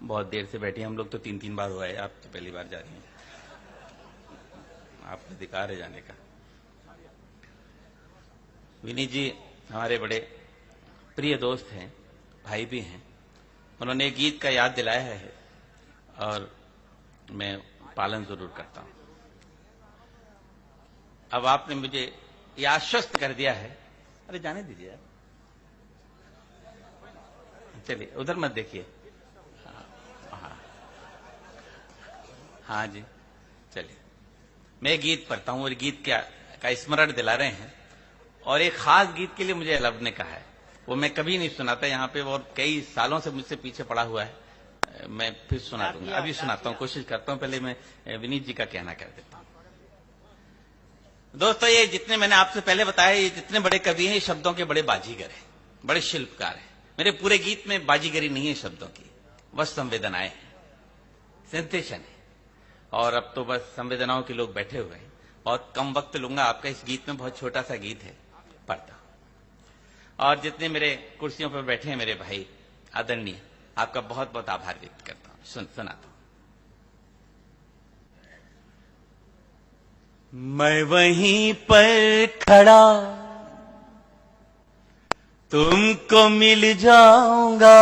बहुत देर से बैठे हैं। हम लोग तो 3-3 बार हुआ है, आप तो पहली बार जा रही हैं। आपको अधिकार है जाने का। विनीत जी हमारे बड़े प्रिय दोस्त हैं, भाई भी हैं। उन्होंने एक गीत का याद दिलाया है और मैं पालन जरूर करता हूं। अब आपने मुझे यह आश्वस्त कर दिया है। अरे जाने दीजिए यार, चलिए उधर मत देखिए। हाँ जी, चलिए मैं गीत पढ़ता हूं और गीत का स्मरण दिला रहे हैं। और एक खास गीत के लिए मुझे लब ने कहा है, वो मैं कभी नहीं सुनाता यहाँ पे और कई सालों से मुझसे पीछे पड़ा हुआ है। मैं फिर सुना दूंगा, अभी सुनाता हूँ, कोशिश करता हूँ। पहले मैं विनीत जी का कहना कर देता हूँ। दोस्तों, ये जितने मैंने आपसे पहले बताया, ये जितने बड़े कवि हैं, ये शब्दों के बड़े बाजीगर हैं, बड़े शिल्पकार हैं। मेरे पूरे गीत में बाजीगरी नहीं है शब्दों की, बस संवेदनाएं हैं, सेंसेशन है। और अब तो बस संवेदनाओं के लोग बैठे हुए हैं और कम वक्त लूंगा आपका। इस गीत में बहुत छोटा सा गीत है, पढ़ता। और जितने मेरे कुर्सियों पर बैठे हैं मेरे भाई आदरणीय, आपका बहुत बहुत आभार व्यक्त करता हूं। सुनाता हूं। मैं वहीं पर खड़ा तुमको मिल जाऊंगा,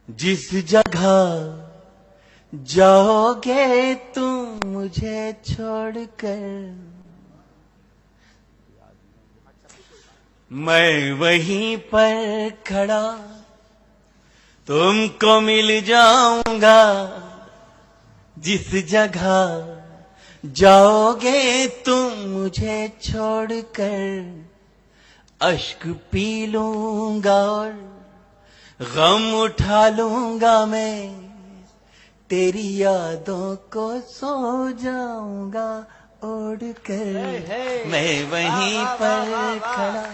जिस जगह जाओगे तुम मुझे छोड़कर। मैं वहीं पर खड़ा तुमको मिल जाऊंगा, जिस जगह जाओगे तुम मुझे छोड़कर। अश्क पी लूंगा और गम उठा लूंगा, मैं तेरी यादों को सो जाऊंगा ओढ़ कर। मैं वहीं पर खड़ा।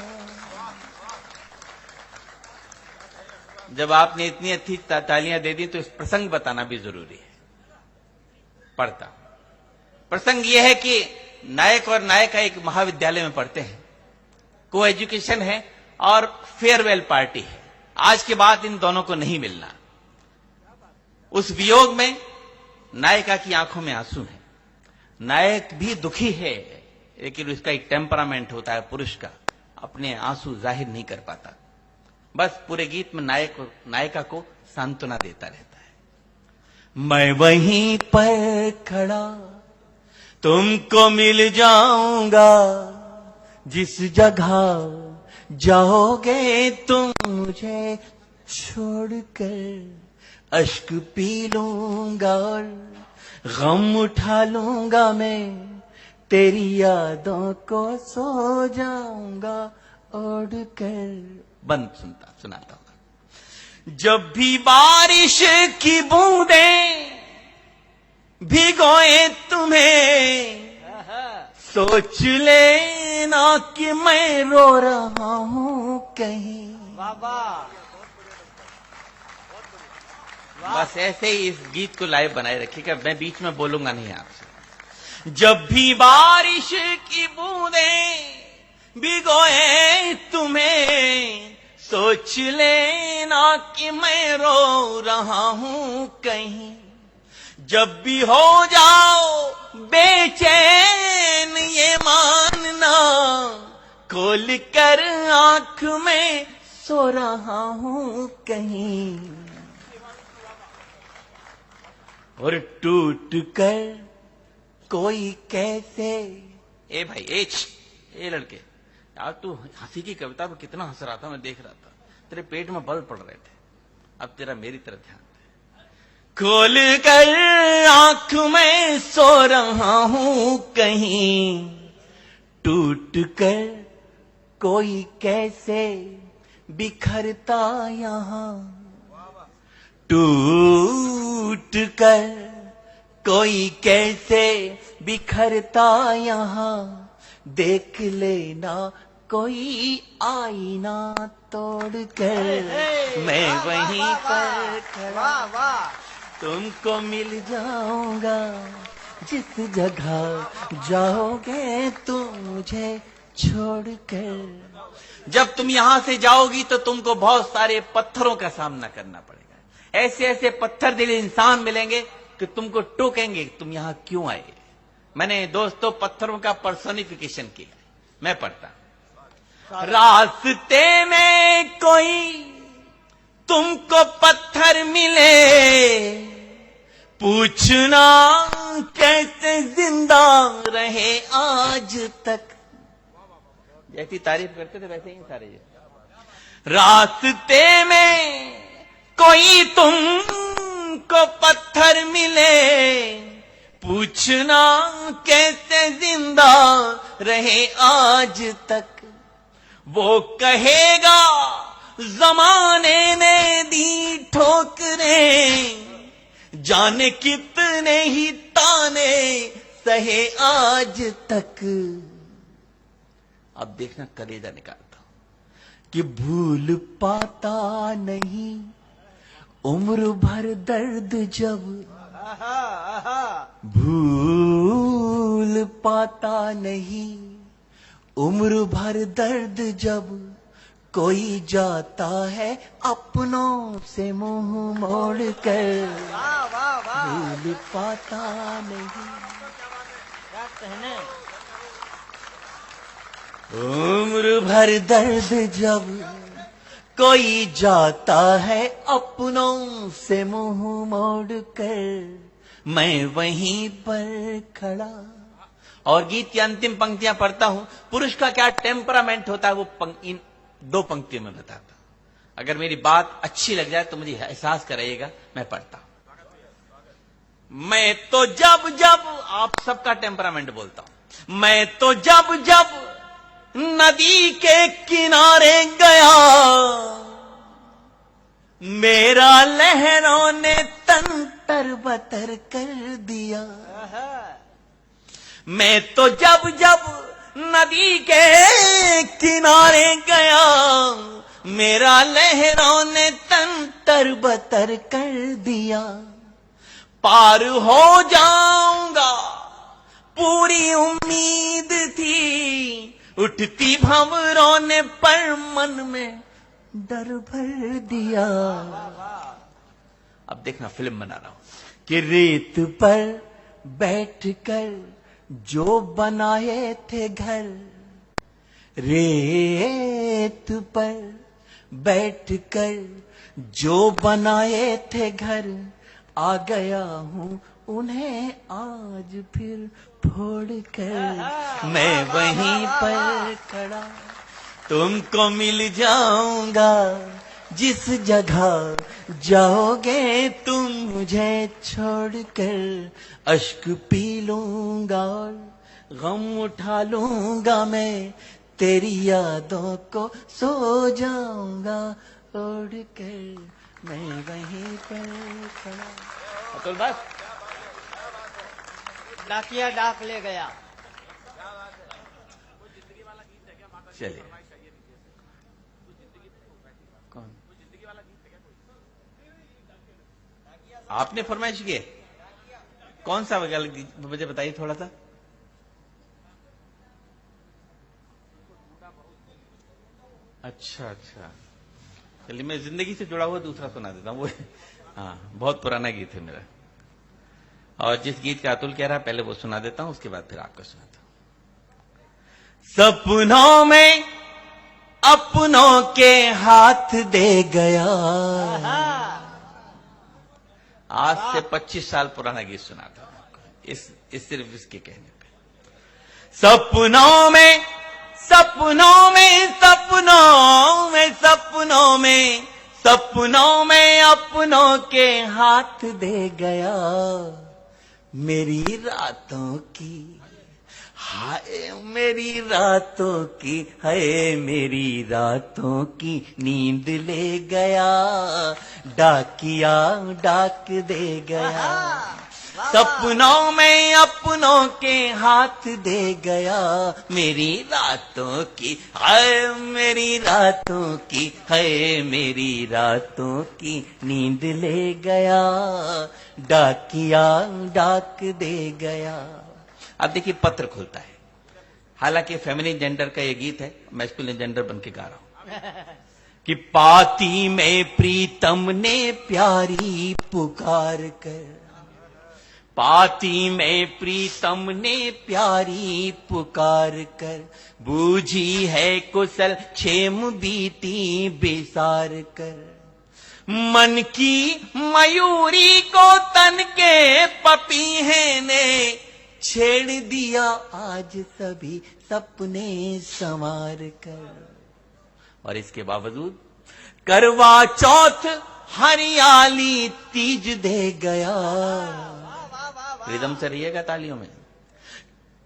जब आपने इतनी अच्छी तालियां दे दी तो इस प्रसंग बताना भी जरूरी है। पढ़ता प्रसंग यह है कि नायक और नायिका एक महाविद्यालय में पढ़ते हैं, को एजुकेशन है और फेयरवेल पार्टी है। आज के बाद इन दोनों को नहीं मिलना। उस वियोग में नायिका की आंखों में आंसू है। नायक भी दुखी है, लेकिन उसका एक टेम्परामेंट होता है पुरुष का, अपने आंसू जाहिर नहीं कर पाता। बस पूरे गीत में नायक और नायिका को सांत्वना देता रहता है। मैं वहीं पर खड़ा तुमको मिल जाऊंगा, जिस जगह जाओगे तुम मुझे छोड़कर। अश्क पी लूंगा और गम उठा लूंगा, मैं तेरी यादों को सो जाऊंगा ओढ़ कर। बंद सुनाता हूं। जब भी बारिश की बूंदें भिगोए तुम्हें, सोच लेना कि मैं रो रहा हूं कहीं। बस ऐसे ही इस गीत को लाइव बनाए रखिएगा, मैं बीच में बोलूंगा नहीं आपसे। जब भी बारिश की बूंदें भिगोए तुम्हें, सोच लेना कि मैं रो रहा हूं कहीं। जब भी हो जाओ बेचैन ये मानना, खोल कर आंख में सो रहा हूं कहीं। और टूट कर कोई कैसे। ए भाई ए लड़के यार, तू हंसी की कविता पर कितना हंस रहा था, मैं देख रहा था। तेरे पेट में बल पड़ रहे थे, अब तेरा मेरी तरफ ध्यान दे। खोल कर आंख में सो रहा हूं कहीं, टूट कर कोई कैसे बिखरता यहां। टूट कर कोई कैसे बिखरता यहां, देख लेना कोई आईना तोड़ कर। मैं वहीं पर खड़ा तुमको मिल जाऊंगा, जिस जगह जाओगे तुम मुझे छोड़ कर। जब तुम यहां से जाओगी तो तुमको बहुत सारे पत्थरों का सामना करना पड़ेगा। ऐसे ऐसे पत्थर दिल इंसान मिलेंगे कि तुमको टोकेंगे, तुम यहां क्यों आए। मैंने दोस्तों पत्थरों का पर्सोनिफिकेशन किया। मैं पढ़ता, रास्ते में कोई तुमको पत्थर मिले, पूछना कैसे जिंदा रहे आज तक। जैसी तारीफ करते थे वैसे ही सारे। रास्ते में कोई तुमको पत्थर मिले, पूछना कैसे जिंदा रहे आज तक। वो कहेगा जमाने ने दी ठोकरें, जाने कितने ही ताने सहे आज तक। अब देखना कलेजा निकालता हूं कि भूल पाता नहीं उम्र भर दर्द जब, भूल पाता नहीं उम्र भर दर्द जब, कोई जाता है अपनों से मुंह मोड़ कर, भूल पाता नहीं। उम्र भर दर्द जब कोई जाता है अपनों से मुंह मोड़ कर, मैं वहीं पर खड़ा। और गीत की अंतिम पंक्तियां पढ़ता हूं। पुरुष का क्या टेम्परामेंट होता है वो इन 2 पंक्तियों में बताता हूं। अगर मेरी बात अच्छी लग जाए तो मुझे एहसास कराइएगा। मैं पढ़ता हूं। मैं तो जब जब, आप सबका टेम्परामेंट बोलता हूं, मैं तो जब जब नदी के किनारे गया, मेरा लहरों ने तन तरबतर कर दिया। मैं तो जब जब नदी के किनारे गया, मेरा लहरों ने तन तरबतर कर दिया। पार हो जाऊंगा पूरी उम्मीद थी, उठती भंवरों ने पर मन में डर भर दिया। अब देखना फिल्म बना रहा हूं कि रेत पर बैठकर जो बनाए थे घर, रेत पर बैठकर जो बनाए थे घर, आ गया हूं उन्हें आज फिर फोड़ कर। मैं वहीं पर खड़ा तुमको मिल जाऊंगा, जिस जगह जाओगे तुम मुझे छोड़कर। अश्क पी लूंगा और गम उठा लूंगा, मैं तेरी यादों को सो जाऊंगा ओढ़ कर। मैं वहीं पर खड़ा। अतुल बस डाकिया डाक ले गया। चलिए कौन आपने फरमाइश की? कौन सा गीत मुझे बताइए थोड़ा सा। अच्छा अच्छा, चलिए मैं जिंदगी से जुड़ा हुआ दूसरा सुना देता हूँ। वो हाँ बहुत पुराना गीत है मेरा, और जिस गीत का अतुल कह रहा है पहले वो सुना देता हूं, उसके बाद फिर आपका सुनाता हूं। सपनों में अपनों के हाथ दे गया। आज से 25 साल पुराना गीत सुनाता हूं इस सिर्फ इसके कहने पे। सपनों में सपनों में सपनों में सपनों में सपनों में अपनों के हाथ दे गया। मेरी रातों की हाय मेरी रातों की हाय मेरी रातों की नींद ले गया। डाकिया डाक दे गया। सपनों में अपनों के हाथ दे गया। मेरी रातों की हाय मेरी रातों की हाय मेरी रातों की नींद ले गया। डाकिया डाक दे गया। अब देखिए पत्र खुलता है। हालांकि फेमिनिन जेंडर का ये गीत है, मैस्कुलिन जेंडर बन के गा रहा हूं कि पाती में प्रीतम ने प्यारी पुकार कर, पाती में प्रीतम ने प्यारी पुकार कर, बूझी है कुशल क्षेम बीती बेसार कर, मन की मयूरी को तन के पपीहे ने छेड़ दिया आज सभी सपने संवार कर। और इसके बावजूद करवा चौथ हरियाली तीज दे गया, रिदम से रहिएगा तालियों में,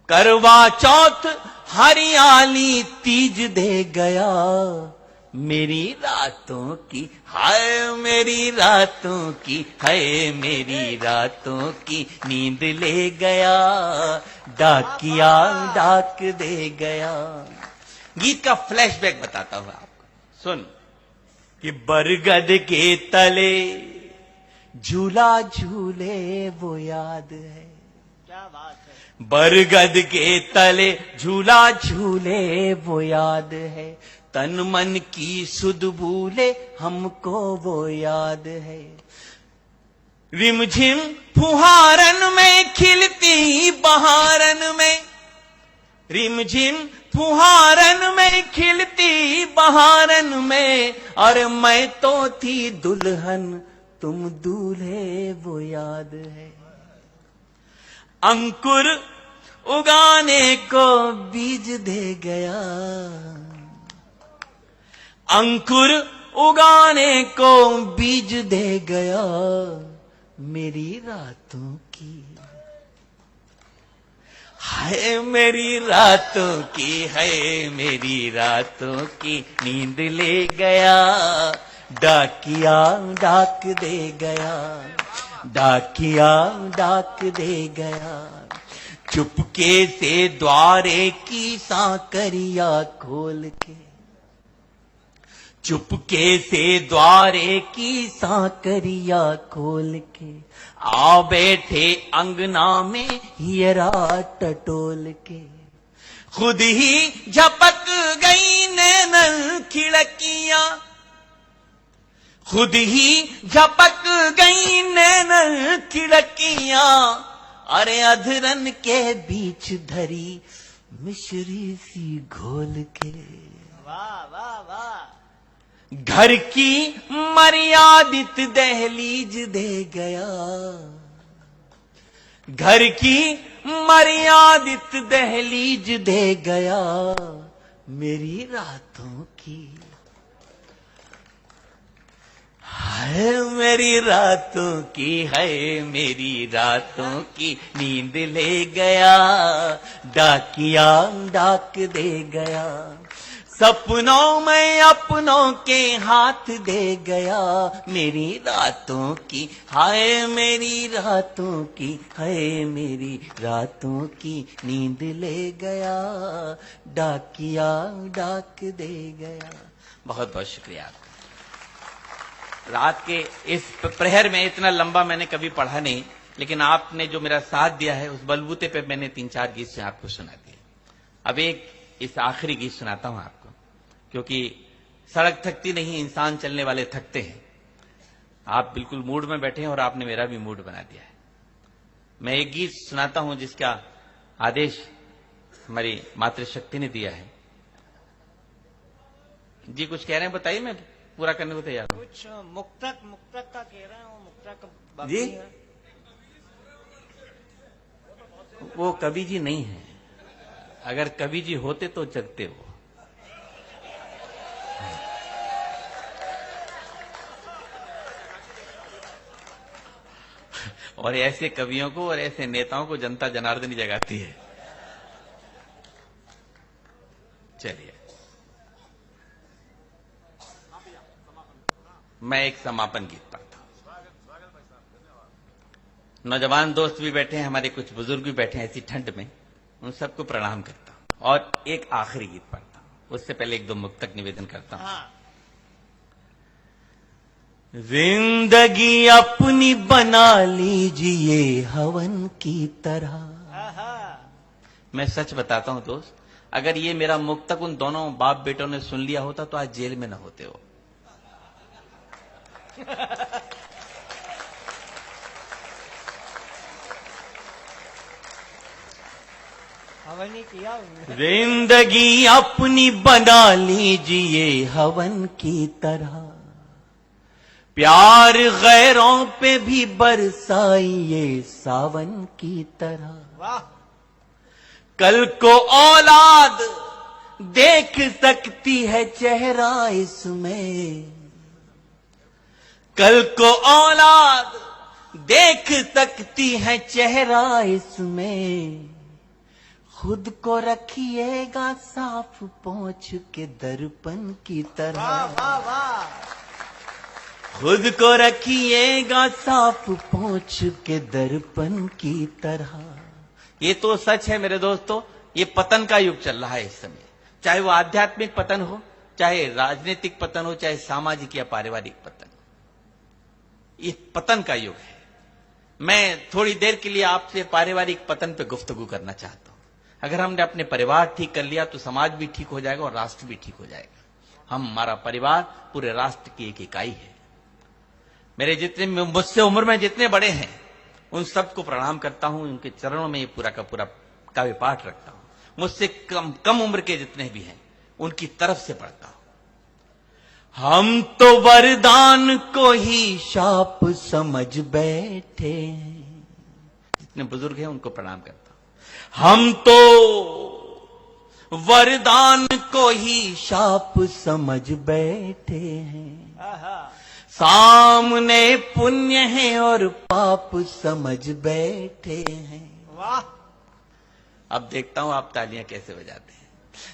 करवा चौथ हरियाली तीज दे गया, मेरी रातों की हाय मेरी रातों की हाय मेरी रातों की नींद ले गया, डाकिया डाक दे गया। गीत का फ्लैशबैक बताता हूं आपको, सुन कि बरगद के तले झूला झूले वो याद है, क्या बात है। बरगद के तले झूला झूले वो याद है, तन मन की सुध भूले हमको वो याद है, रिमझिम फुहारन में खिलती बहारन में, रिमझिम फुहारन में खिलती बहारन में, और मैं तो थी दुल्हन तुम दूल्हे वो याद है, अंकुर उगाने को बीज दे गया, अंकुर उगाने को बीज दे गया, मेरी रातों की हाय मेरी रातों की हाय मेरी रातों की नींद ले गया, डाकिया डाक दे गया, डाकिया डाक दे गया, चुपके से द्वारे की सांकरिया खोल के, चुपके से द्वारे की सांकरिया खोल के, आ बैठे अंगना में हियरा टटोल के, खुद ही झपक गई नैनन खिड़कियां, खुद ही झपक गई नैनन खिड़कियां, अरे अधरन के बीच धरी मिश्री सी घोल के, वाह वाह वाह। घर की मर्यादित दहलीज दे गया, घर की मर्यादित दहलीज दे गया, मेरी रातों की हाय मेरी रातों की हाय मेरी रातों की नींद ले गया, डाकिया डाक दे गया, सपनों में अपनों के हाथ दे गया, मेरी रातों की हाय मेरी रातों की हाय मेरी रातों की नींद ले गया, डाकिया डाक दे गया। बहुत बहुत शुक्रिया आपका। रात के इस प्रहर में इतना लंबा मैंने कभी पढ़ा नहीं, लेकिन आपने जो मेरा साथ दिया है उस बलबूते पे मैंने 3-4 गीत से आपको सुना दिए। अब एक इस आखिरी गीत सुनाता हूं आपको, क्योंकि सड़क थकती नहीं, इंसान चलने वाले थकते हैं। आप बिल्कुल मूड में बैठे हैं और आपने मेरा भी मूड बना दिया है। मैं एक गीत सुनाता हूं जिसका आदेश हमारी मातृशक्ति ने दिया है। जी कुछ कह रहे हैं, बताइए, मैं पूरा करने को तैयार हूं। कुछ मुक्तक का कह रहे हैं, वो मुक्तक बाकी जी है। वो कवि जी नहीं है, अगर कवि जी होते तो जगते वो। और ऐसे कवियों को और ऐसे नेताओं को जनता जनार्दन ही जगाती है। चलिए, मैं एक समापन गीत पढ़ता हूं। नौजवान दोस्त भी बैठे हैं, हमारे कुछ बुजुर्ग भी बैठे हैं ऐसी ठंड में, उन सबको प्रणाम करता हूं और एक आखिरी गीत पढ़ता हूं। उससे पहले एक दो मुक्तक निवेदन करता हूं। हाँ। जिंदगी अपनी बना लीजिए हवन की तरह। आहा। मैं सच बताता हूं दोस्त, अगर ये मेरा मुक्तक उन दोनों बाप बेटों ने सुन लिया होता तो आज जेल में न होते हो। हवन ही किया उन्होंने। जिंदगी अपनी बना लीजिए हवन की तरह, प्यार गैरों पे भी बरसाइए सावन की तरह। वाह। कल को औलाद देख सकती है चेहरा इसमें, कल को औलाद देख सकती है चेहरा इसमें। खुद को रखिएगा साफ पोंछ के दर्पण की तरह। वाह वाह वाह। खुद को रखिएगा साफ पोंछ के दर्पण की तरह। ये तो सच है मेरे दोस्तों, ये पतन का युग चल रहा है इस समय, चाहे वो आध्यात्मिक पतन हो, चाहे राजनीतिक पतन हो, चाहे सामाजिक या पारिवारिक पतन। ये पतन का युग है। मैं थोड़ी देर के लिए आपसे पारिवारिक पतन पे गुफ्तगू करना चाहता हूं। अगर हमने अपने परिवार ठीक कर लिया तो समाज भी ठीक हो जाएगा और राष्ट्र भी ठीक हो जाएगा। हमारा परिवार पूरे राष्ट्र की एक इकाई है। मेरे जितने मुझसे उम्र में जितने बड़े हैं उन सबको प्रणाम करता हूं, उनके चरणों में ये पूरा का पूरा काव्य पाठ रखता हूं। मुझसे कम उम्र के जितने भी हैं उनकी तरफ से पढ़ता हूं। हम तो वरदान को ही शाप समझ बैठे हैं। जितने बुजुर्ग हैं उनको प्रणाम करता हूं। हम तो वरदान को ही शाप समझ बैठे हैं। आहा। सामने पुण्य है और पाप समझ बैठे हैं। वाह। अब देखता हूं आप तालियां कैसे बजाते हैं।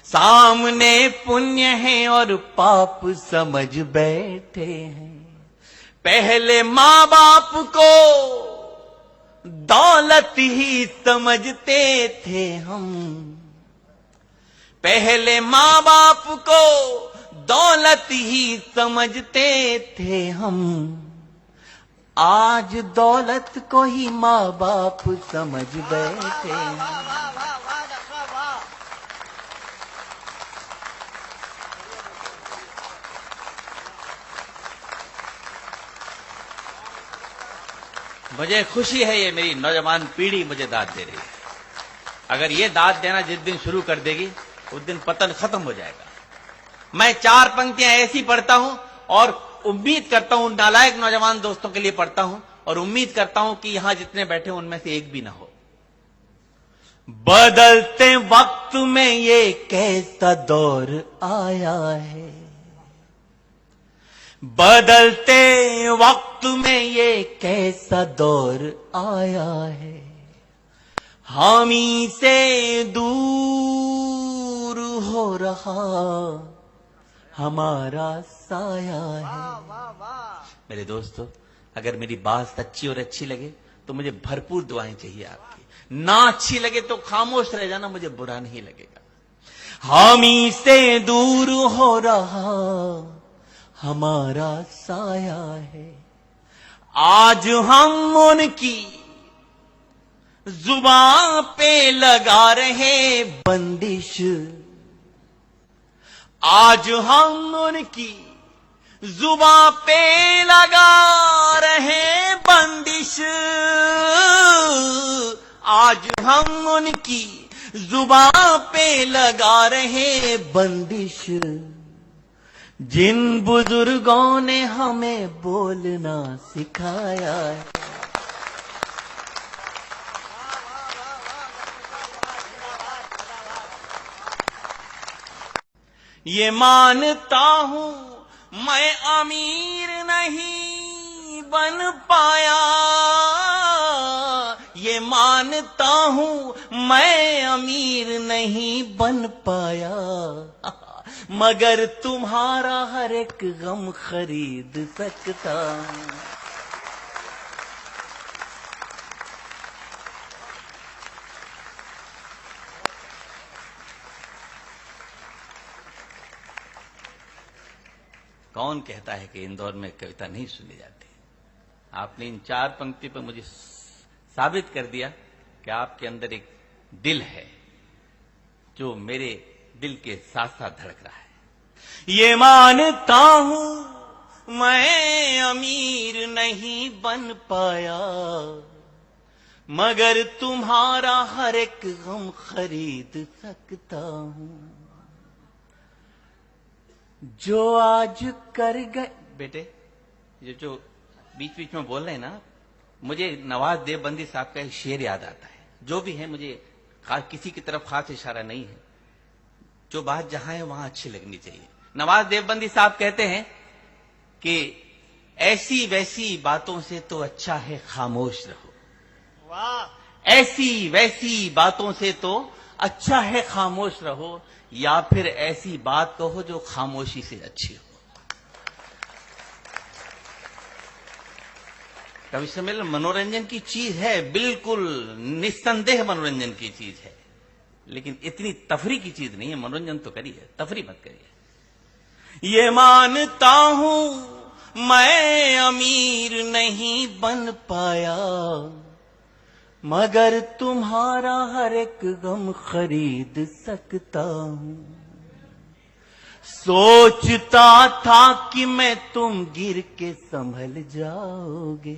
सामने पुण्य है और पाप समझ बैठे हैं। पहले माँ बाप को दौलत ही समझते थे हम, पहले माँ बाप को दौलत ही समझते थे हम। आज दौलत को ही माँ बाप समझ बैठे हैं। वाह वाह वाह वाह डॉक्टर वाह। मुझे खुशी है ये मेरी नौजवान पीढ़ी मुझे दाद दे रही है। अगर ये दाद देना जिस दिन शुरू कर देगी उस दिन पतन खत्म हो जाएगा। मैं 4 पंक्तियां ऐसी पढ़ता हूं और उम्मीद करता हूं, नालायक नौजवान दोस्तों के लिए पढ़ता हूं और उम्मीद करता हूं कि यहां जितने बैठे हैं उनमें से एक भी ना हो। बदलते वक्त में ये कैसा दौर आया है, बदलते वक्त में ये कैसा दौर आया है। हामी से दूर हो रहा हमारा साया है। वाह वाह वाह। मेरे दोस्तों, अगर मेरी बात सच्ची और अच्छी लगे तो मुझे भरपूर दुआएं चाहिए आपकी। ना अच्छी लगे तो खामोश रह जाना, मुझे बुरा नहीं लगेगा। हामी से दूर हो रहा हमारा साया है। आज हम उनकी जुबान पे लगा रहे बंदिश, आज हम उनकी जुबान पे लगा रहे बंदिश। आज हम उनकी जुबान पे लगा रहे बंदिश। जिन बुजुर्गों ने हमें बोलना सिखाया है। ये मानता हूं मैं अमीर नहीं बन पाया, ये मानता हूं मैं अमीर नहीं बन पाया, मगर तुम्हारा हर एक गम खरीद सकता हूं। कौन कहता है कि इंदौर में कविता नहीं सुनी जाती? आपने इन 4 पंक्ति पर मुझे साबित कर दिया कि आपके अंदर एक दिल है जो मेरे दिल के साथ साथ धड़क रहा है। ये मानता हूं मैं अमीर नहीं बन पाया, मगर तुम्हारा हर एक गम खरीद सकता हूं। जो आज कर गए बेटे, ये जो बीच बीच में बोल रहे हैं ना, मुझे नवाज देवबंदी साहब का एक शेर याद आता है। जो भी है, मुझे किसी की तरफ खास इशारा नहीं है, जो बात जहां है वहां अच्छी लगनी चाहिए। नवाज देवबंदी साहब कहते हैं कि ऐसी वैसी बातों से तो अच्छा है खामोश रहो। वाह। ऐसी वैसी बातों से तो अच्छा है खामोश रहो, या फिर ऐसी बात कहो जो खामोशी से अच्छी हो। कवि सम्मेलन मनोरंजन की चीज है, बिल्कुल निस्संदेह मनोरंजन की चीज है, लेकिन इतनी तफरी की चीज नहीं है। मनोरंजन तो करिए, तफरी मत करिए। ये मानता हूं मैं अमीर नहीं बन पाया, मगर तुम्हारा हर एक गम खरीद सकता हूं। सोचता था कि मैं तुम गिर के संभल जाओगे।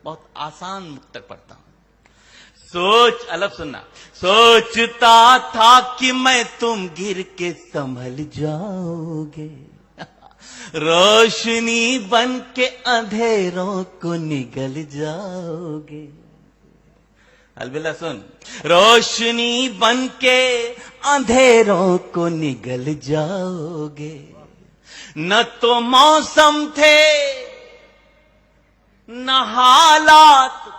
बहुत आसान मुक्तक पढ़ता हूं। अलग सुनना। सोचता था कि मैं तुम गिर के संभल जाओगे, रोशनी बन के अंधेरों को निगल जाओगे। अलबिला सुन। रोशनी बन के अंधेरों को निगल जाओगे। न तो मौसम थे, न हालात,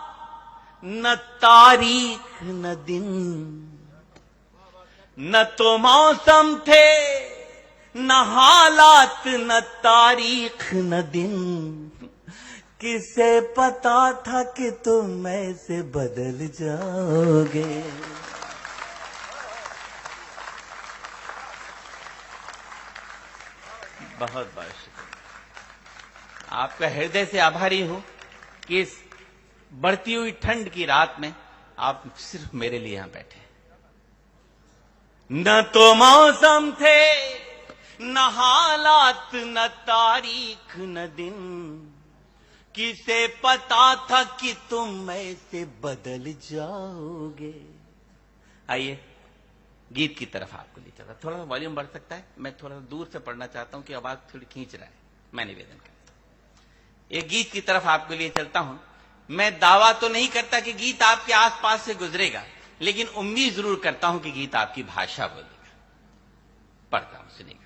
न तारीख न दिन। न तो मौसम थे, न हालात, न तारीख न दिन। किसे पता था कि तुम ऐसे बदल जाओगे। बहुत बहुत शुक्रिया। आपका हृदय से आभारी हूं कि इस बढ़ती हुई ठंड की रात में आप सिर्फ मेरे लिए यहां बैठे। न तो मौसम थे, न हालात, न तारीख न दिन। किसे पता था कि तुम ऐसे बदल जाओगे। आइए गीत की तरफ आपको ले चला। थोड़ा सा वॉल्यूम बढ़ सकता है? मैं थोड़ा दूर से पढ़ना चाहता हूं कि आवाज थोड़ी खींच रहा है। मैं निवेदन करता हूं, एक गीत की तरफ आपके लिए चलता हूं। मैं दावा तो नहीं करता कि गीत आपके आसपास से गुजरेगा, लेकिन उम्मीद जरूर करता हूं कि गीत आपकी भाषा बोलेगा। पढ़ता हूं, सुनिएगा।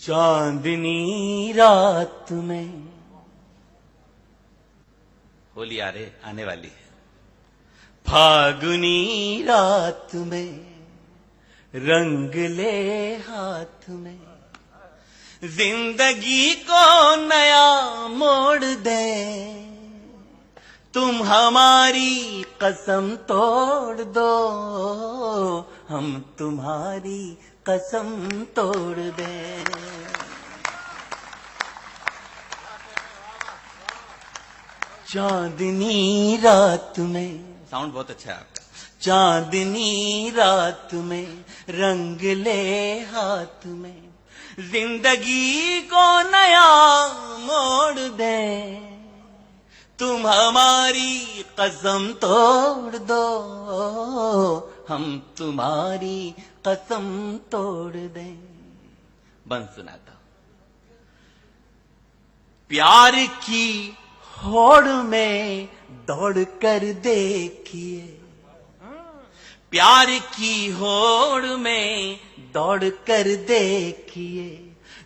चांदनी रात में, होली आने वाली है। फागुनी रात में रंग ले हाथ में, जिंदगी को नया मोड़ दे। तुम हमारी कसम तोड़ दो, हम तुम्हारी कसम तोड़ दे। चांदनी रात में, साउंड बहुत अच्छा है आपका। चांदनी रात में रंग ले हाथ में, जिंदगी को नया मोड़ दे। तुम हमारी कसम तोड़ दो, हम तुम्हारी कसम तोड़ दे। बंद सुनाता हूं। प्यार की होड़ में दौड़ कर देखिए, प्यार की होड़ में दौड़ कर देखिए।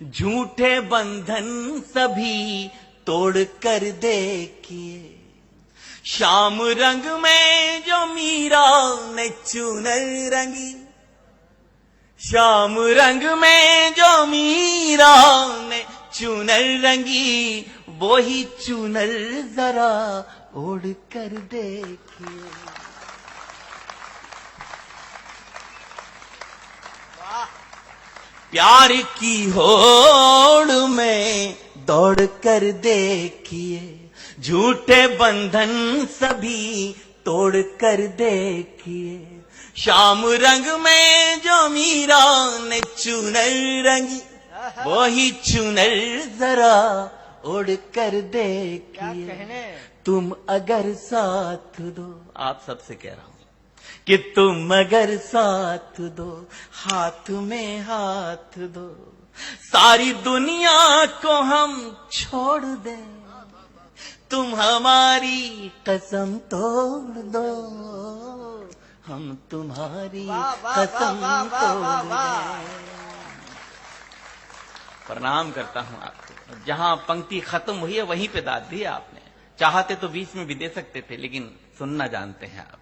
झूठे बंधन सभी तोड़ कर देखिए। शाम रंग में जो मीरा ने चुनर रंगी, शाम रंग में जो मीरा ने चुनर रंगी, वो ही चुनर जरा ओढ़ कर देखिए। प्यार की होड़ में दौड़ कर देखिए। झूठे बंधन सभी तोड़ कर देखिए, श्याम रंग में जो मीरा ने चुनर रंगी, वही चुनर जरा ओढ़ कर क्या देखिए। कहने। तुम अगर साथ दो, आप सबसे कह रहा हूं कि तुम अगर साथ दो, हाथ में हाथ दो, सारी दुनिया को हम छोड़ दें, तुम हमारी कसम तोड़ दो, हम तुम्हारी वाह, वाह, कसम वाह, वाह, वाह, तोड़ वाह। दें। प्रणाम करता हूं आपको। जहां पंक्ति खत्म हुई है वहीं पे दाद दी आपने। चाहते तो बीच में भी दे सकते थे, लेकिन सुनना जानते हैं आप।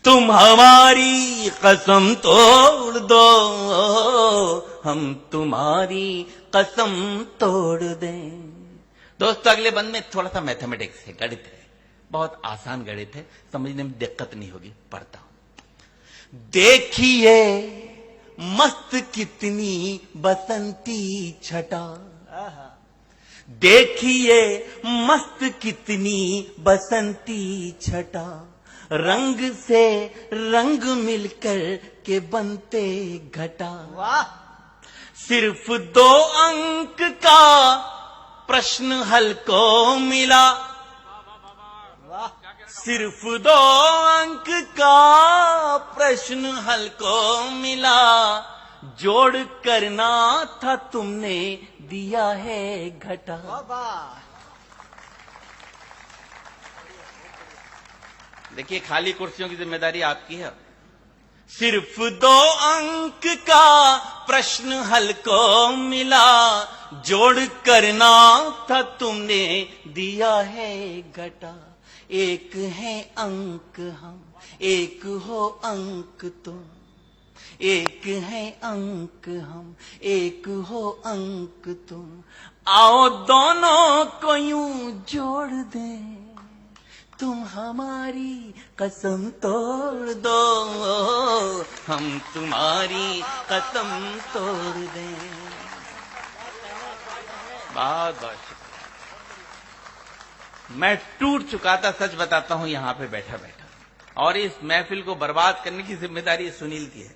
तुम हमारी कसम तोड़ दो, हम तुम्हारी कसम तोड़ दें। दोस्तों, अगले बंद में थोड़ा सा मैथमेटिक्स है, गणित है, बहुत आसान गणित है, समझने में दिक्कत नहीं होगी। पढ़ता हूं। देखिए मस्त कितनी बसंती छटा, आहा। देखिए मस्त कितनी बसंती छटा, रंग से रंग मिलकर के बनते घटा। वाह। सिर्फ 2 अंक का प्रश्न हल को मिला, वाह। सिर्फ 2 अंक का प्रश्न हल को मिला, जोड़ करना था तुमने दिया है घटा। वाह। देखिए, खाली कुर्सियों की जिम्मेदारी आपकी है। सिर्फ 2 अंक का प्रश्न हल को मिला, जोड़ करना था तुमने दिया है घटा। एक है अंक हम, एक हो अंक तुम, एक है अंक हम, एक हो अंक तुम, आओ दोनों को यूं जोड़ दें, तुम हमारी कसम तोड़ दो, हम तुम्हारी कसम तोड़ दें। बहुत बहुत शुक्रिया। मैं टूट चुका था, सच बताता हूं, यहां पे बैठा बैठा, और इस महफिल को बर्बाद करने की जिम्मेदारी सुनील की है।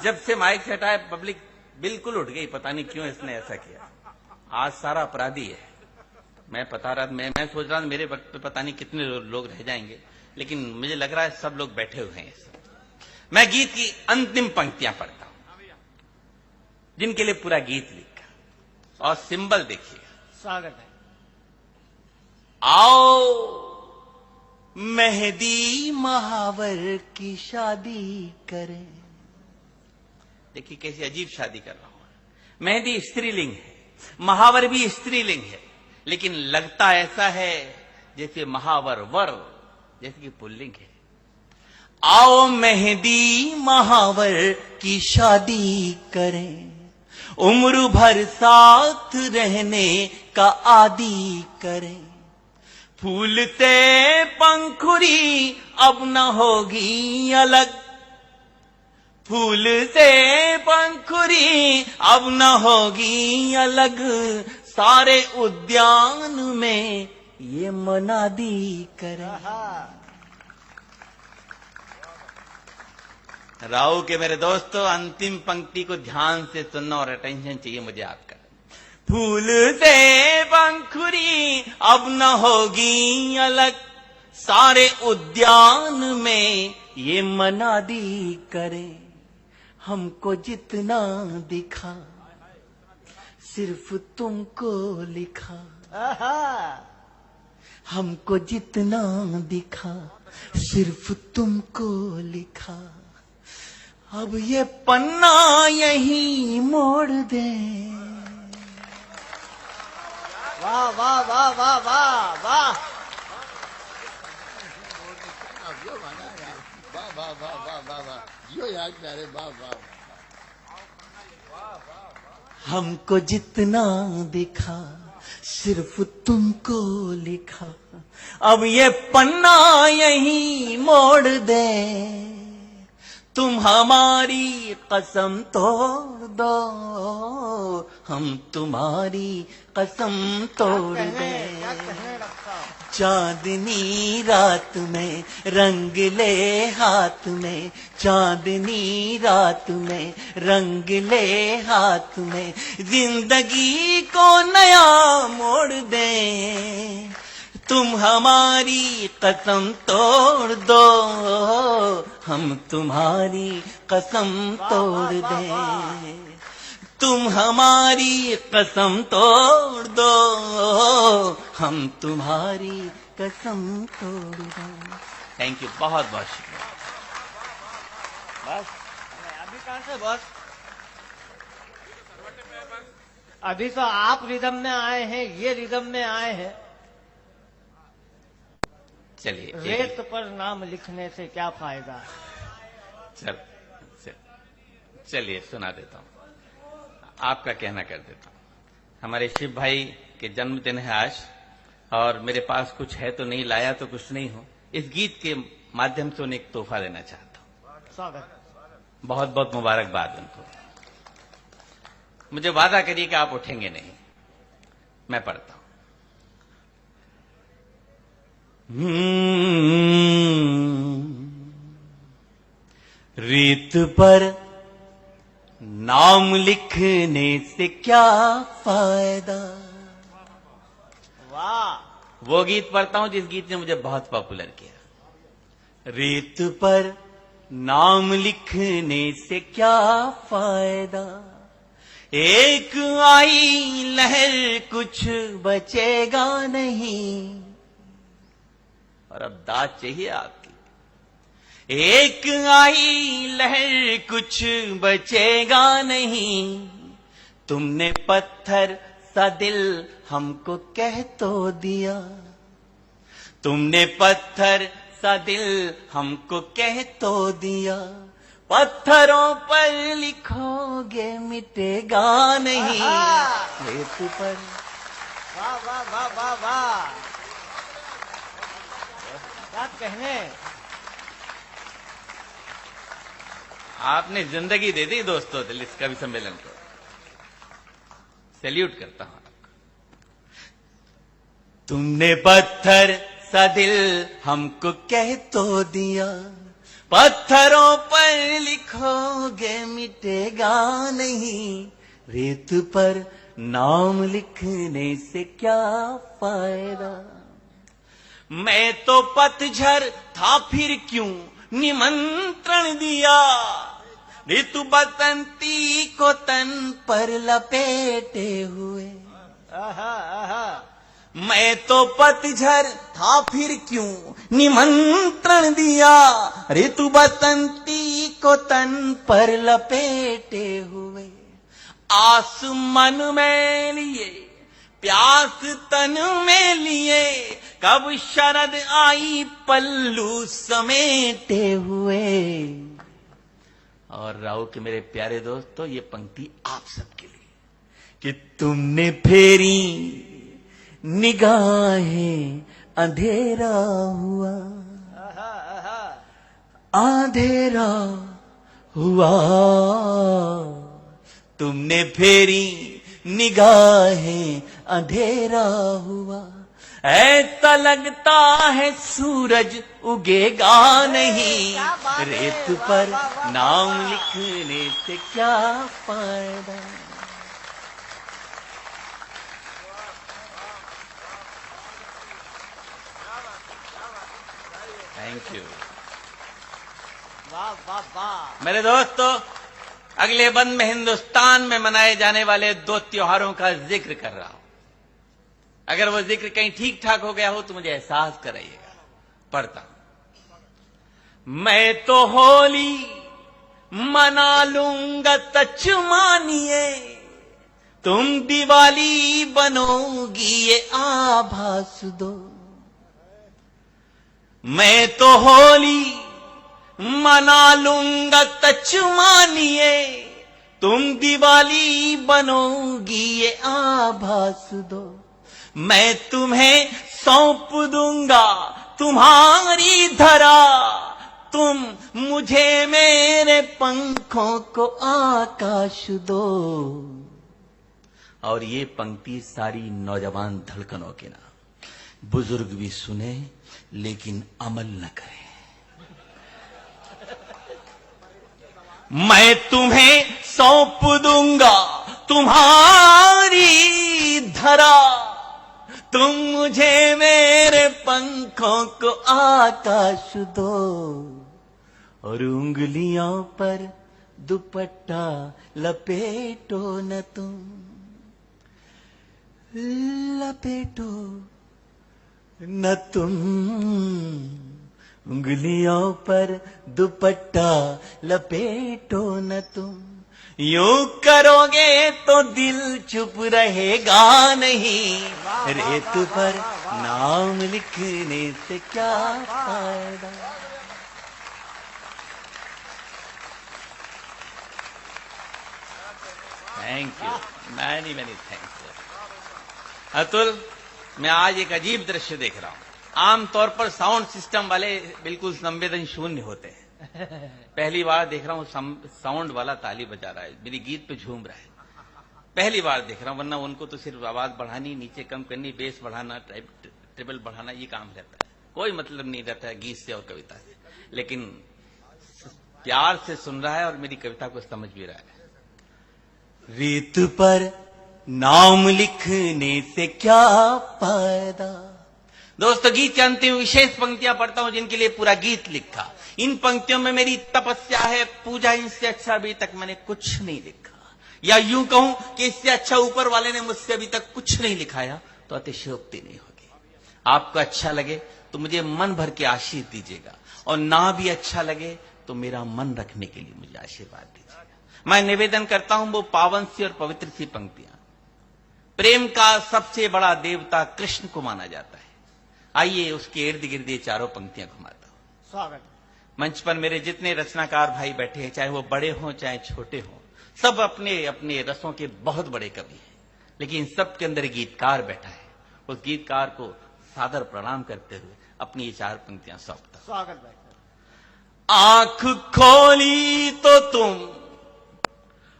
जब से माइक से हटाया, पब्लिक बिल्कुल उठ गई, पता नहीं क्यों इसने ऐसा किया। आज सारा अपराधी है। मैं मैं सोच रहा था मेरे वक्त पे पता नहीं कितने लोग रह जाएंगे, लेकिन मुझे लग रहा है सब लोग बैठे हुए हैं। मैं गीत की अंतिम पंक्तियां पढ़ता हूं, जिनके लिए पूरा गीत लिखा, और सिंबल देखिए। स्वागत है। आओ मेहदी महावर की शादी करें। देखिए कैसी अजीब शादी कर रहा हूं। मेहदी स्त्रीलिंग है, महावर भी स्त्रीलिंग है, लेकिन लगता ऐसा है जैसे महावर वर, जैसे कि पुल्लिंग है। आओ मेहदी महावर की शादी करें, उम्र भर साथ रहने का आदी करें। फूल से पंखुड़ी अब न होगी अलग, फूल से पंखुड़ी अब न होगी अलग, सारे उद्यान में ये मनादी करें। आहा। राहु के मेरे दोस्तों, अंतिम पंक्ति को ध्यान से सुनना और अटेंशन चाहिए मुझे आपका। फूल से पंखुड़ी अब न होगी अलग, सारे उद्यान में ये मनादी करें। हमको जितना दिखा सिर्फ तुमको लिखा, आहा। हमको जितना दिखा सिर्फ तुमको लिखा। अब ये पन्ना यहीं मोड़ दे। वाह वाह वाह वाह वाह वाह। हमको जितना दिखा सिर्फ तुमको लिखा, अब ये पन्ना यहीं मोड़ दे। तुम हमारी कसम तोड़ दो, हम तुम्हारी कसम तोड़ क्या दें। कहने लगता। चांदनी रात में रंग ले हाथ में, चांदनी रात में रंग ले हाथ में, जिंदगी को नया मोड़ दे। तुम हमारी कसम तोड़ दो, हम तुम्हारी कसम तोड़ दें। तुम हमारी कसम तोड़ दो, हम तुम्हारी कसम तोड़ दो। थैंक यू, बहुत बहुत शुक्रिया। बस अभी कहाँ से बस, अभी तो आप रिदम में आए हैं, ये रिदम में आए हैं। चलिए रेत पर नाम लिखने से क्या फायदा। चलिए सुना देता हूं, आपका कहना कर देता हूं। हमारे शिव भाई के जन्मदिन है आज, और मेरे पास कुछ है तो नहीं, लाया तो कुछ नहीं हो। इस गीत के माध्यम से उन्हें एक तोहफा देना चाहता हूं। स्वागत। बहुत बहुत मुबारकबाद उनको। मुझे वादा करिए कि आप उठेंगे नहीं। मैं पढ़ता हूं। रेत पर नाम लिखने से क्या फायदा। वाह। वो गीत पढ़ता हूं जिस गीत ने मुझे बहुत पॉपुलर किया। रेत पर नाम लिखने से क्या फायदा, एक आई लहर कुछ बचेगा नहीं। और अब दाद चाहिए आपकी। एक आई लहर कुछ बचेगा नहीं। तुमने पत्थर सा दिल हमको कह तो दिया, तुमने पत्थर सा दिल हमको कह तो दिया। पत्थरों पर लिखोगे मिटेगा नहीं। रेत पर। वाह वाह वाह वाह वाह, क्या कहने। आपने जिंदगी दे दी दोस्तों दिल इस कवि सम्मेलन को। सैल्यूट करता हूं आपको। तुमने पत्थर सा दिल हमको कह तो दिया, पत्थरों पर लिखोगे मिटेगा नहीं। रेत पर नाम लिखने से क्या फायदा। मैं तो पतझड़ था फिर क्यों निमंत्रण दिया। ऋतु बसंती को तन पर लपेटे हुए। आहा आहा। मैं तो पतझड़ था फिर क्यों निमंत्रण दिया। ऋतु बसंती को तन पर लपेटे हुए। आस मन में लिए प्यास तन में लिए, कब शरद आई पल्लू समेटे हुए। और राहु के मेरे प्यारे दोस्तों, ये पंक्ति आप सबके लिए कि तुमने फेरी निगाहें अंधेरा हुआ, आहा आहा। अंधेरा हुआ। तुमने फेरी निगाहें अंधेरा हुआ। ऐसा लगता है सूरज उगेगा नहीं। रेत पर नाम लिखने से क्या फायदा। Thank you. वाह वाह वाह। मेरे दोस्तों, अगले बंद में हिंदुस्तान में मनाए जाने वाले 2 त्योहारों का जिक्र कर रहा हूं। अगर वो जिक्र कहीं ठीक ठाक हो गया हो तो मुझे एहसास कराइएगा। पढ़ता हूं। मैं तो होली मना लूंगा सच मानिए, तुम दिवाली बनोगी ये आभास दो। मैं तो होली मना लूंगा सच मानिए, तुम दिवाली बनोगी ये आभास दो। मैं तुम्हें सौंप दूंगा तुम्हारी धरा, तुम मुझे मेरे पंखों को आकाश दो। और ये पंक्ति सारी नौजवान धड़कनों के नाम। बुजुर्ग भी सुने लेकिन अमल न करें। मैं तुम्हें सौंप दूंगा तुम्हारी धरा, तुम मुझे मेरे पंखों को आकाश दो, और उंगलियों पर दुपट्टा लपेटो न तुम, लपेटो न तुम, उंगलियों पर दुपट्टा लपेटो न तुम। यूं करोगे तो दिल चुप रहेगा नहीं, रेत पर नाम लिखने से क्या फायदा। Thank you, many thanks Atul. मैं आज एक अजीब दृश्य देख रहा हूं। आमतौर पर साउंड सिस्टम वाले बिल्कुल संवेदन शून्य होते हैं। पहली बार देख रहा हूं साउंड वाला ताली बजा रहा है, मेरी गीत पे झूम रहा है। पहली बार देख रहा हूं, वरना उनको तो सिर्फ आवाज बढ़ानी, नीचे कम करनी, बेस बढ़ाना, ट्रिबल बढ़ाना, ये काम रहता है। कोई मतलब नहीं रहता है गीत से और कविता से। लेकिन प्यार से सुन रहा है और मेरी कविता को समझ भी रहा है। रेत पर नाम लिखने से क्या फायदा। दोस्तों, गीत के अंतिम विशेष पंक्तियां पढ़ता हूं जिनके लिए पूरा गीत लिखा। इन पंक्तियों में मेरी तपस्या है, पूजा। इनसे अच्छा अभी तक मैंने कुछ नहीं लिखा, या यूं कहूं कि इससे अच्छा ऊपर वाले ने मुझसे अभी तक कुछ नहीं लिखाया तो अतिशयोक्ति नहीं होगी। आपको अच्छा लगे तो मुझे मन भर के आशीष दीजिएगा, और ना भी अच्छा लगे तो मेरा मन रखने के लिए मुझे आशीर्वाद दीजिएगा। मैं निवेदन करता हूं वो पावन सी और पवित्र सी पंक्तियां। प्रेम का सबसे बड़ा देवता कृष्ण को माना जाता है। आइए उसके इर्द गिर्द ये चारों पंक्तियां घुमाता हूं। स्वागत। मंच पर मेरे जितने रचनाकार भाई बैठे हैं, चाहे वो बड़े हों चाहे छोटे हों, सब अपने अपने रसों के बहुत बड़े कवि हैं। लेकिन सबके अंदर गीतकार बैठा है। उस गीतकार को सादर प्रणाम करते हुए अपनी ये चार पंक्तियां सौंपता हूं। स्वागत भाई। आंख खोली तो तुम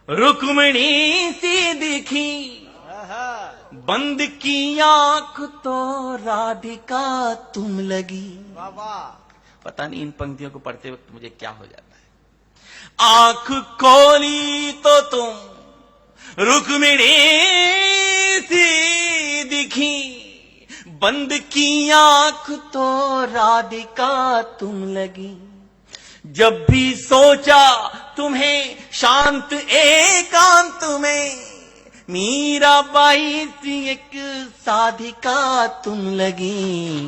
रुक्मिणी सी दिखी, बंद की आंख तो राधिका तुम लगी। वाह वाह। पता नहीं इन पंक्तियों को पढ़ते वक्त मुझे क्या हो जाता है। आंख खोली तो तुम रुक्मिणी सी दिखी, बंद की आंख तो राधिका तुम लगी। जब भी सोचा तुम्हें शांत एकांत में, मीराबाई सी एक साधिका तुम लगी।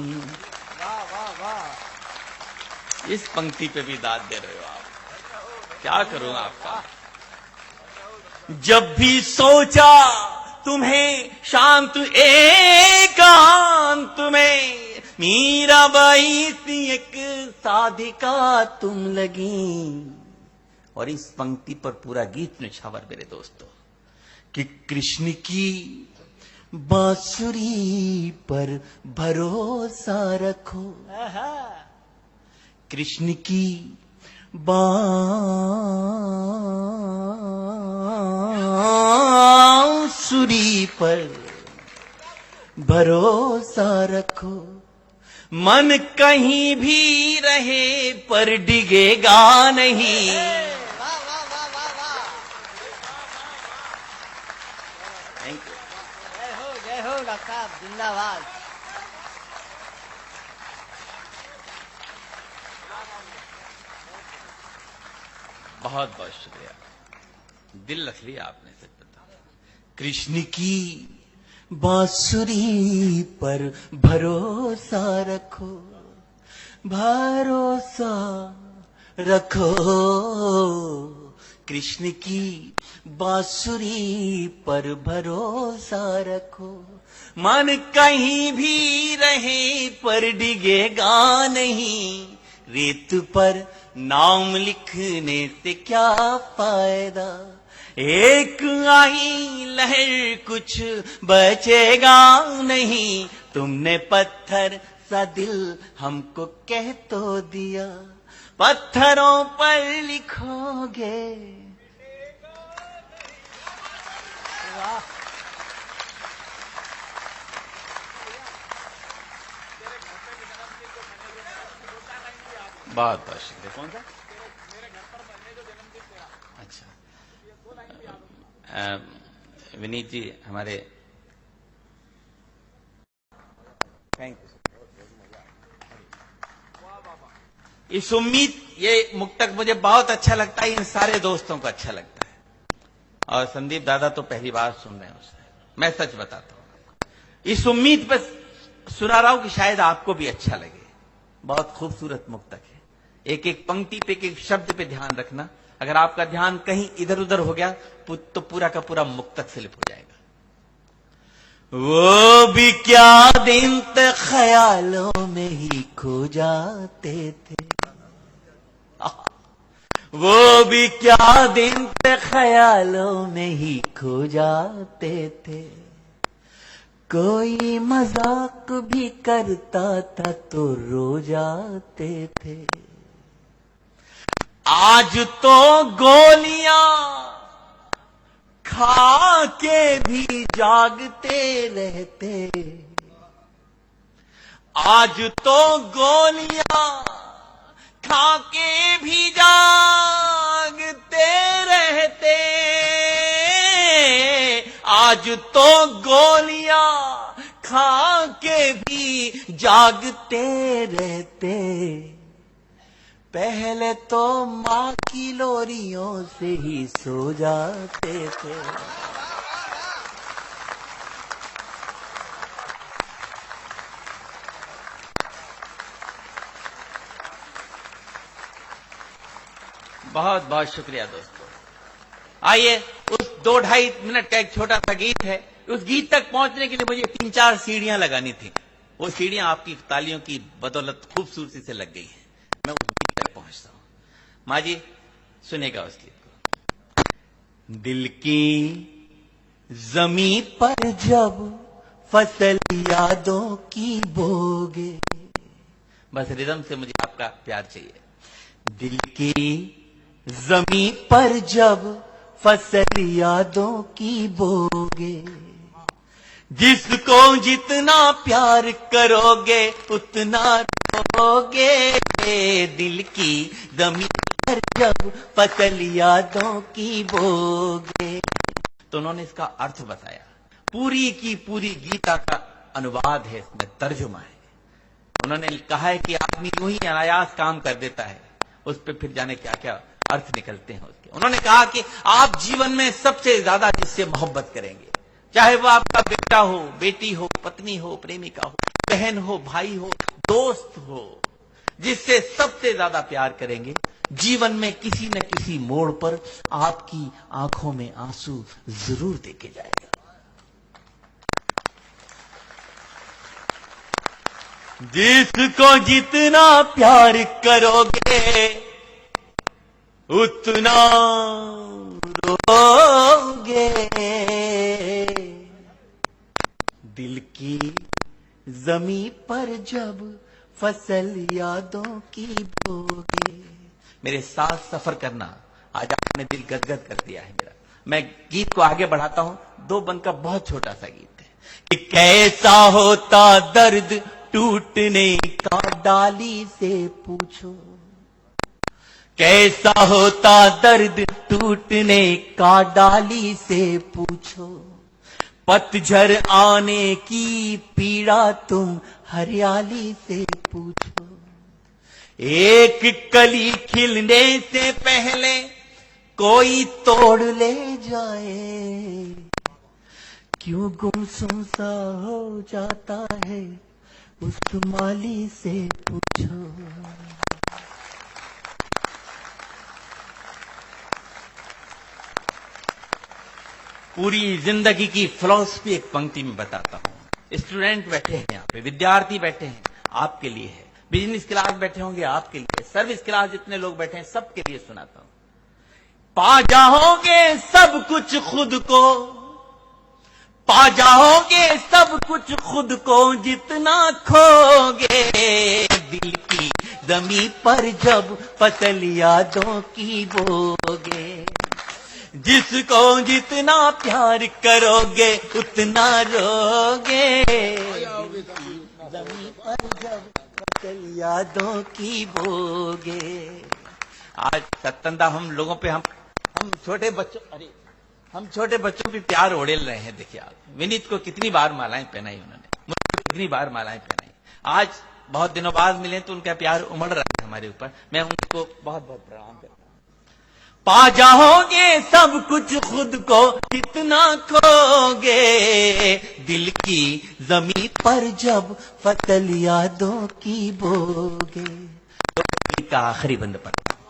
वाह वाह वाह। इस पंक्ति पे भी दाद दे रहे हो आप, क्या करूं आपका। जब भी सोचा तुम्हें शांत एकांत में, मीराबाई सी एक साधिका तुम लगी। और इस पंक्ति पर पूरा गीत निछावर मेरे दोस्तों, कि कृष्ण की बांसुरी पर भरोसा रखो, कृष्ण की बांसुरी पर भरोसा रखो। मन कहीं भी रहे पर डिगेगा नहीं। वाह वाह वाह वाह वाह। Thank you. जय हो डॉक्टर साहब, जिंदाबाद। बहुत बहुत शुक्रिया, दिल रख लिया आपने, सच बता। कृष्ण की बांसुरी पर भरोसा रखो, भरोसा रखो। कृष्ण की बांसुरी पर भरोसा रखो। मन कहीं भी रहे पर डिगेगा नहीं। रेत पर नाम लिखने से क्या फायदा। एक आई लहर कुछ बचेगा नहीं। तुमने पत्थर सा दिल हमको कह तो दिया, पत्थरों पर लिखोगे। वाह। बहुत बहुत शुक्रिया। कौन सा? अच्छा, विनीत जी हमारे, थैंक यू। इस उम्मीद, ये मुक्तक मुझे बहुत अच्छा लगता है, इन सारे दोस्तों को अच्छा लगता है। और संदीप दादा तो पहली बार सुन रहे हैं उससे, मैं सच बताता हूं। इस उम्मीद पर सुना रहा हूं कि शायद आपको भी अच्छा लगे। बहुत खूबसूरत मुक्तक है। एक एक पंक्ति पे, एक एक शब्द पे ध्यान रखना। अगर आपका ध्यान कहीं इधर उधर हो गया तो पूरा का पूरा मुक्तक स्लिप हो जाएगा। वो भी क्या दिन थे ख्यालों में ही खो जाते थे, वो भी क्या दिन थे ख्यालों में ही खो जाते थे। कोई मजाक भी करता था तो रो जाते थे। आज तो गोलियां खा के भी जागते रहते, आज तो गोलियां खा के भी जागते रहते, आज तो गोलियां खा के भी जागते रहते। पहले तो माँ की लोरियों से ही सो जाते थे। बहुत बहुत शुक्रिया दोस्तों। आइए, उस 2-2.5 मिनट का एक छोटा सा गीत है। उस गीत तक पहुंचने के लिए मुझे 3-4 सीढ़ियां लगानी थी। वो सीढ़ियां आपकी तालियों की बदौलत खूबसूरती से लग गई है। मैं उस गीत तक पहुंचता हूं। माँ जी सुनेगा उस गीत को। दिल की जमीन पर जब फसल यादों की बोगे, बस रिदम से मुझे आपका प्यार चाहिए। दिल की जमीन पर जब फसल यादों की बोगे, जिसको जितना प्यार करोगे उतना रोगे। दिल की जमीन पर जब फसल यादों की बोगे। तो उन्होंने इसका अर्थ बताया। पूरी की पूरी गीता का अनुवाद है, इसमें तर्जुमा है। उन्होंने कहा है कि आदमी यूं ही अनायास काम कर देता है, उस पर फिर जाने क्या क्या अर्थ निकलते हैं उसके। उन्होंने कहा कि आप जीवन में सबसे ज्यादा जिससे मोहब्बत करेंगे, चाहे वो आपका बेटा हो, बेटी हो, पत्नी हो, प्रेमिका हो, बहन हो, भाई हो, दोस्त हो, जिससे सबसे ज्यादा प्यार करेंगे, जीवन में किसी न किसी मोड़ पर आपकी आंखों में आंसू जरूर देके जाएगा। जिसको जितना प्यार करोगे उतना रोगे। दिल की जमीन पर जब फसल यादों की बोगे। मेरे साथ सफर करना, आज आपने दिल गदगद कर दिया है मेरा। मैं गीत को आगे बढ़ाता हूं। 2 बंद का बहुत छोटा सा गीत है कि कैसा होता दर्द टूटने का डाली से पूछो। कैसा होता दर्द टूटने का डाली से पूछो। पतझड़ आने की पीड़ा तुम हरियाली से पूछो। एक कली खिलने से पहले कोई तोड़ ले जाए। क्यों गुमसुम सा हो जाता है उस माली से पूछो। पूरी जिंदगी की फिलॉसफी एक पंक्ति में बताता हूं। स्टूडेंट बैठे हैं यहाँ पे, विद्यार्थी बैठे हैं, आपके लिए है। बिजनेस क्लास बैठे होंगे, आपके लिए। सर्विस क्लास जितने लोग बैठे हैं, सबके लिए सुनाता हूं। पा जाओगे सब कुछ खुद को, पा जाओगे सब कुछ खुद को जितना खोगे। दिल की जमीन पर जब फसल यादों की बोगे। जिसको जितना प्यार करोगे उतना रोगे। जमीन पर जब फसल यादों की बोगे। आज सत्तंदा हम लोगों पे हम छोटे बच्चों, अरे हम छोटे बच्चों पे प्यार ओढ़ेल रहे हैं। देखिए आप, विनीत को कितनी बार मालाएं पहनाई उन्होंने, मुझे कितनी बार मालाएं पहनाई। आज बहुत दिनों बाद मिले तो उनका प्यार उमड़ रहा है हमारे ऊपर। मैं उनको बहुत बहुत प्रणाम करता हूं। पा जाओगे सब कुछ खुद को कितना खोगे, दिल की जमीन पर जब फसल यादों की बोगे। तो गीत का आखिरी बंद पढ़ता हूं,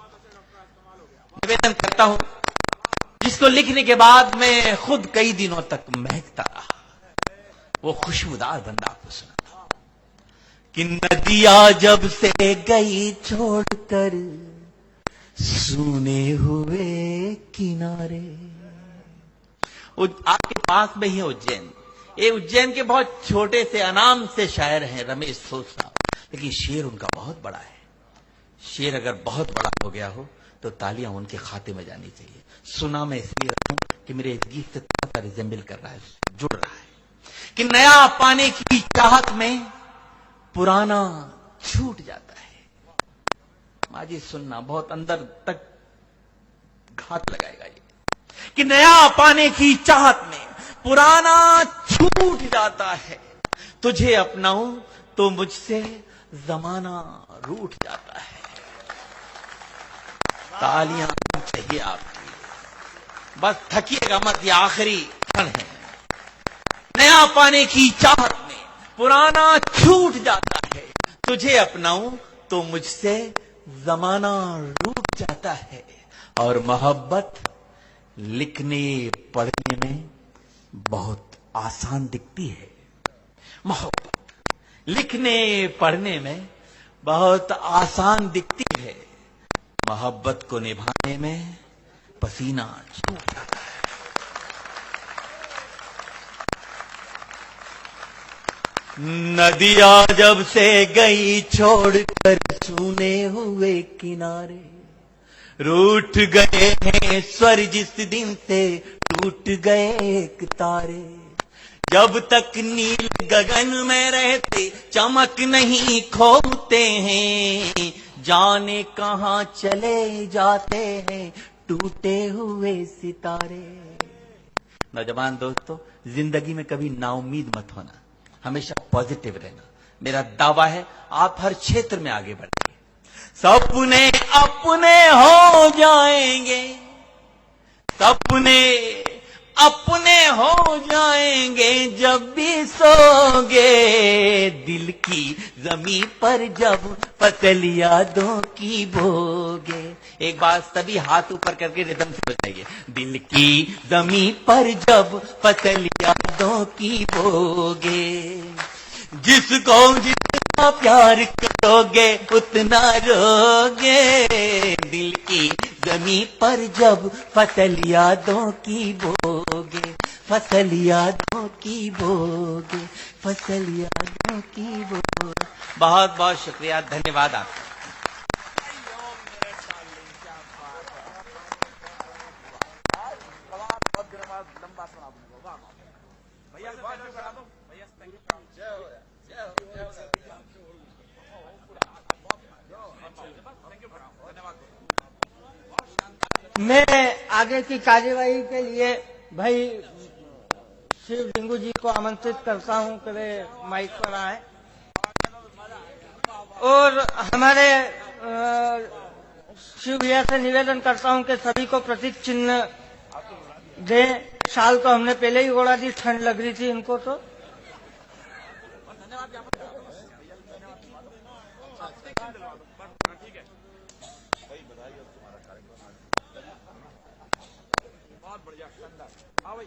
निवेदन करता हूं, जिसको लिखने के बाद मैं खुद कई दिनों तक महकता रहा। वो खुशबूदार बंदा आपको सुनाता कि नदियां जब से गई छोड़कर सूने हुए किनारे। आपके पास में ही है उज्जैन। ये उज्जैन के बहुत छोटे से अनाम से शायर हैं रमेश सोच साहब, लेकिन शेर उनका बहुत बड़ा है। शेर अगर बहुत बड़ा हो गया हो तो तालियां उनके खाते में जानी चाहिए। सुना मैं इसलिए रखूं कि मेरे इस गीत से थोड़ा रिजेंबल कर रहा है, जुड़ रहा है कि नया पाने की चाहत में पुराना छूट जाता है। माजी सुनना, बहुत अंदर तक घात लगाएगा ये, कि नया पाने की चाहत में पुराना छूट जाता है। तुझे अपनाऊं तो मुझसे जमाना रूठ जाता है। तालियां चाहिए आपकी, बस थकिएगा मत, ये आखिरी क्षण है। नया पाने की चाहत में पुराना छूट जाता है। तुझे अपनाऊं तो मुझसे जमाना रूठ जाता है। और मोहब्बत लिखने पढ़ने में बहुत आसान दिखती है। मोहब्बत लिखने पढ़ने में बहुत आसान दिखती है, मोहब्बत को निभाने में पसीना छूट जाता है। नदियां जब से गई छोड़कर सूने हुए किनारे, रूठ गए हैं स्वर जिस दिन से टूट गए एक तारे। जब तक नील गगन में रहते चमक नहीं खोते हैं, जाने कहां चले जाते हैं टूटे हुए सितारे। नौजवान दोस्तों, जिंदगी में कभी नाउम्मीद मत होना, हमेशा पॉजिटिव रहना। मेरा दावा है आप हर क्षेत्र में आगे बढ़ेंगे, सपने अपने हो जाएंगे, सपने अपने हो जाएंगे जब भी सोगे। दिल की जमीन पर जब फसल यादों की बोगे। एक बार सभी हाथ ऊपर करके रिदम से बजाइए। दिल की जमीन पर जब फसल यादों की बोगे। जिसको जितना प्यार करोगे उतना रोगे। दिल की जमीन पर जब फसल यादों की बोगे, फसल यादों की बोगे, फसल यादों की बोगे। बहुत बहुत शुक्रिया, धन्यवाद आपका। मैं आगे की कार्यवाही के लिए भाई शिव लिंगू जी को आमंत्रित करता हूं कि वे माइक पर आए और हमारे शिव भैया से निवेदन करता हूं कि सभी को प्रतीक चिन्ह दे। शाल तो हमने पहले ही ओढ़ा दी, ठंड लग रही थी इनको तो। बहुत बढ़िया, शानदार। हाँ भाई।